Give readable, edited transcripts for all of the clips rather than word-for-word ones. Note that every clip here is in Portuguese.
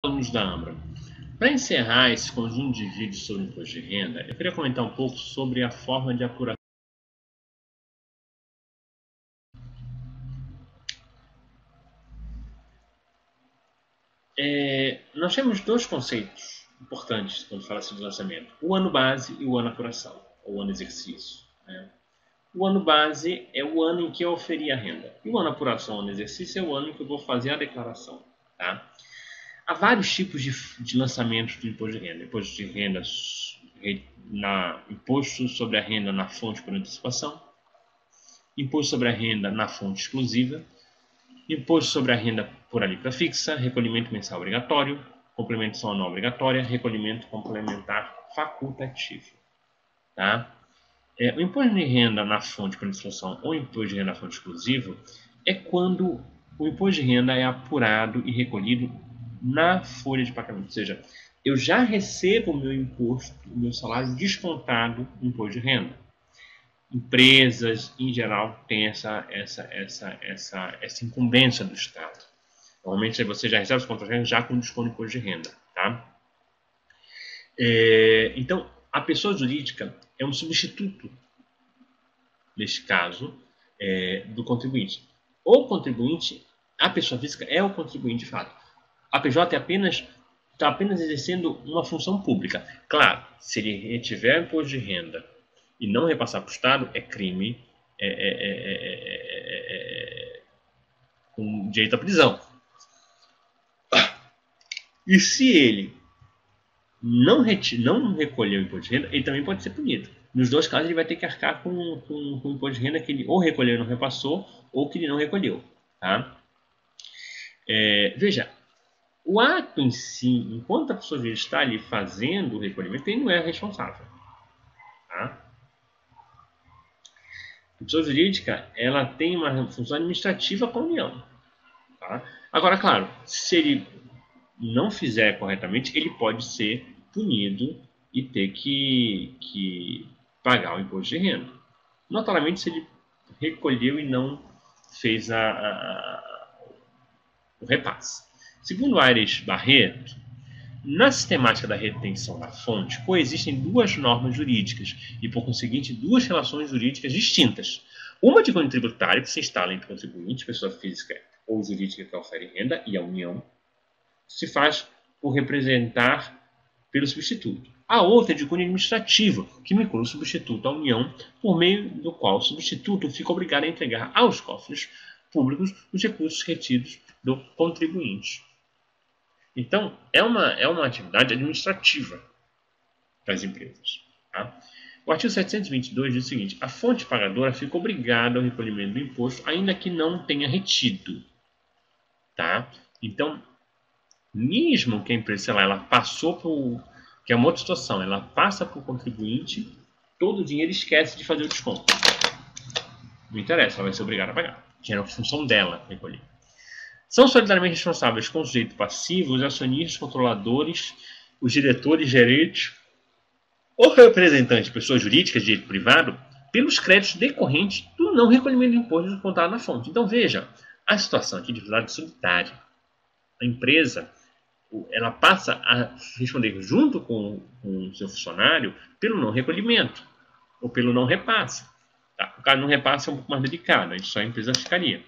alunos da Ambra. Para encerrar esse conjunto de vídeos sobre imposto de renda, eu queria comentar um pouco sobre a forma de apuração. Nós temos dois conceitos importantes quando fala-se de lançamento: o ano base e o ano apuração, ou ano exercício. Né? O ano base é o ano em que eu oferi a renda, e o ano apuração, o ano exercício, é o ano em que eu vou fazer a declaração. Tá? Há vários tipos de lançamentos do imposto de renda. Imposto de renda imposto sobre a renda na fonte por antecipação, imposto sobre a renda na fonte exclusiva, imposto sobre a renda por alíquota fixa, recolhimento mensal obrigatório, complementação anual obrigatória, recolhimento complementar facultativo. Tá? O imposto de renda na fonte por antecipação ou imposto de renda na fonte exclusiva é quando o imposto de renda é apurado e recolhido na folha de pagamento, ou seja, eu já recebo o meu imposto, o meu salário descontado no imposto de renda. Empresas, em geral, têm essa incumbência do Estado. Normalmente você já recebe os contas de renda já com desconto do imposto de renda. Tá? Então, a pessoa jurídica é um substituto, neste caso, do contribuinte. O contribuinte, a pessoa física é o contribuinte de fato. A PJ está apenas exercendo uma função pública. Claro, se ele retiver imposto de renda e não repassar para o Estado, é crime com direito à prisão. E se ele não recolher o imposto de renda, ele também pode ser punido. Nos dois casos, ele vai ter que arcar com o imposto de renda que ele ou recolheu e não repassou, ou que ele não recolheu. Tá? Veja, o ato em si, enquanto a pessoa está ali fazendo o recolhimento, ele não é responsável. Tá? A pessoa jurídica, ela tem uma função administrativa com a União. Tá? Agora, claro, se ele não fizer corretamente, ele pode ser punido e ter que pagar o imposto de renda. Notadamente, se ele recolheu e não fez o repasse. Segundo Aires Barreto, na sistemática da retenção da fonte, coexistem duas normas jurídicas e, por conseguinte, duas relações jurídicas distintas. Uma de cunho tributário, que se instala entre o contribuinte, pessoa física ou jurídica que ofere renda, e a União, se faz por representar pelo substituto. A outra é de cunho administrativo, que vincula o substituto à União, por meio do qual o substituto fica obrigado a entregar aos cofres públicos os recursos retidos do contribuinte. Então, é uma atividade administrativa das empresas. Tá? O artigo 722 diz o seguinte: a fonte pagadora fica obrigada ao recolhimento do imposto, ainda que não tenha retido. Tá? Então, mesmo que a empresa, sei lá, ela passou por... que é uma outra situação, ela passa para o contribuinte, todo o dinheiro esquece de fazer o desconto. Não interessa, ela vai ser obrigada a pagar. Que era a função dela recolher. São solidariamente responsáveis com o sujeito passivo os acionistas, controladores, os diretores, gerentes ou representantes de pessoas jurídicas de direito privado pelos créditos decorrentes do não recolhimento de imposto descontado na fonte. Então veja, a situação aqui de atividade solitária. A empresa ela passa a responder junto com o seu funcionário pelo não recolhimento ou pelo não repasse. Tá? O caso não repasse é um pouco mais delicado, aí só a empresa ficaria.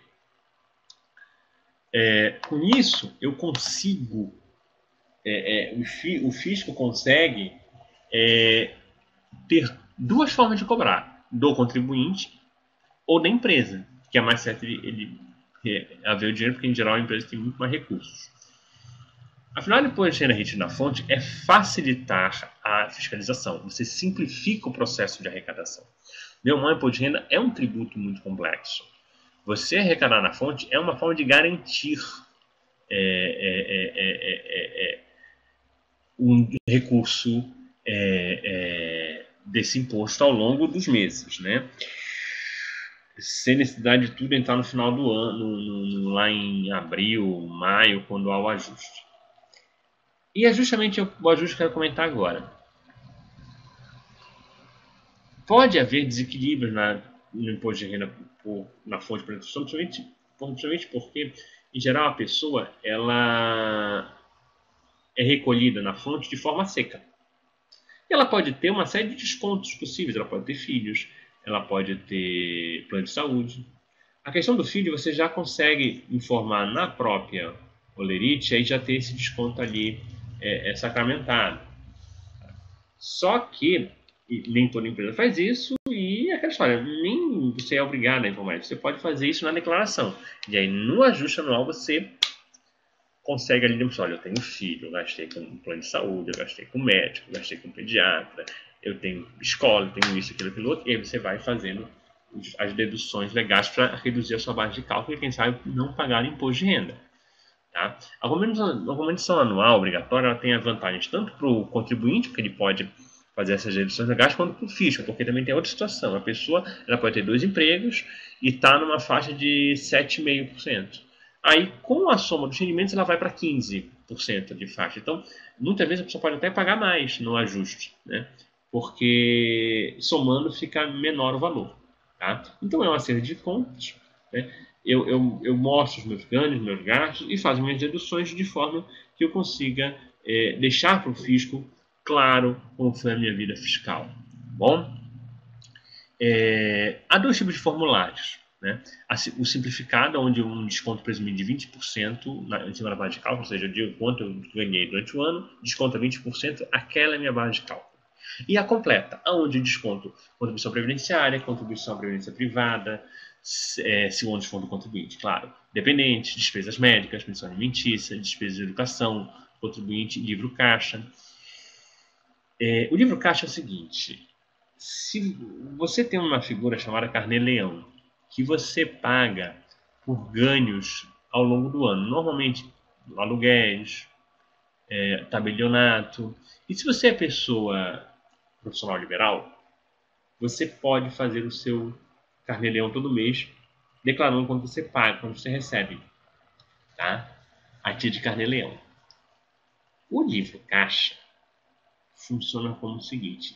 Com isso, eu consigo, o fisco consegue ter duas formas de cobrar: do contribuinte ou da empresa, que é mais certo ele haver o dinheiro, porque em geral a empresa tem muito mais recursos. Afinal, o imposto de renda retido na fonte é facilitar a fiscalização. Você simplifica o processo de arrecadação. Meu irmão, o imposto de renda é um tributo muito complexo. Você arrecadar na fonte é uma forma de garantir um recurso desse imposto ao longo dos meses, né? Sem necessidade de tudo entrar no final do ano, lá em abril, maio, quando há o ajuste. E é justamente o ajuste que eu quero comentar agora. Pode haver desequilíbrios no imposto de renda na fonte de produção, principalmente porque, em geral, a pessoa ela é recolhida na fonte de forma seca. E ela pode ter uma série de descontos possíveis. Ela pode ter filhos, ela pode ter plano de saúde. A questão do filho você já consegue informar na própria Olerite e aí já ter esse desconto ali sacramentado. Só que nem toda empresa faz isso e aquela história, nem você é obrigado a informar. Você pode fazer isso na declaração. E aí no ajuste anual você consegue ali demonstrar, olha, eu tenho filho, eu gastei com plano de saúde, eu gastei com médico, eu gastei com pediatra, eu tenho escola, eu tenho isso, aquilo, outro, e aí você vai fazendo as deduções legais para reduzir a sua base de cálculo e, quem sabe, não pagar imposto de renda. Tá? A recomendação anual obrigatória ela tem as vantagens tanto para o contribuinte, porque ele pode fazer essas deduções legais, quanto para o fisco, porque também tem outra situação. A pessoa ela pode ter 2 empregos e está numa faixa de 7,5%. Aí, com a soma dos rendimentos, ela vai para 15% de faixa. Então, muitas vezes a pessoa pode até pagar mais no ajuste, né? Porque somando fica menor o valor. Tá? Então, é uma série de contas. Né? Eu mostro os meus ganhos, meus gastos e faço minhas deduções de forma que eu consiga deixar para o fisco claro como foi a minha vida fiscal. Bom, há 2 tipos de formulários. Né? O simplificado, onde um desconto presumido de 20% em cima da base de cálculo, ou seja, eu digo quanto eu ganhei durante o ano, desconta 20%, aquela é a minha base de cálculo. E a completa, onde eu desconto contribuição previdenciária, contribuição à previdência privada, segundo desconto do contribuinte, claro, dependentes, despesas médicas, pensão alimentícia, despesas de educação, contribuinte, livro caixa. O livro caixa é o seguinte: se você tem uma figura chamada carnê-leão, que você paga por ganhos ao longo do ano, normalmente aluguéis, tabelionato, e se você é pessoa profissional liberal, você pode fazer o seu carnê-leão todo mês, declarando quanto você paga, quanto você recebe, tá? A título de carnê-leão. O livro caixa funciona como o seguinte: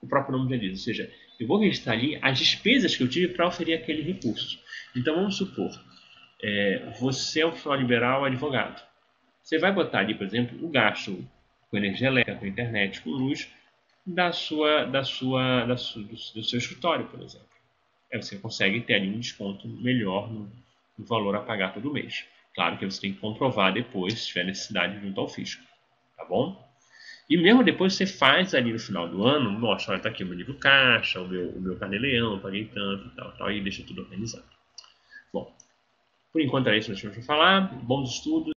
o próprio nome já diz, ou seja, eu vou registrar ali as despesas que eu tive para oferir aquele recurso. Então vamos supor, você é um profissional liberal advogado. Você vai botar ali, por exemplo, o gasto com energia elétrica, com internet, com luz do seu escritório, por exemplo. Aí você consegue ter ali um desconto melhor no valor a pagar todo mês. Claro que você tem que comprovar depois, se tiver necessidade, junto ao fisco. Tá bom? E mesmo depois você faz ali no final do ano, mostra, olha, tá aqui o meu livro caixa, o meu carnê-leão, paguei tanto e tal, e deixa tudo organizado. Bom, por enquanto é isso que nós temos para falar. Bons estudos.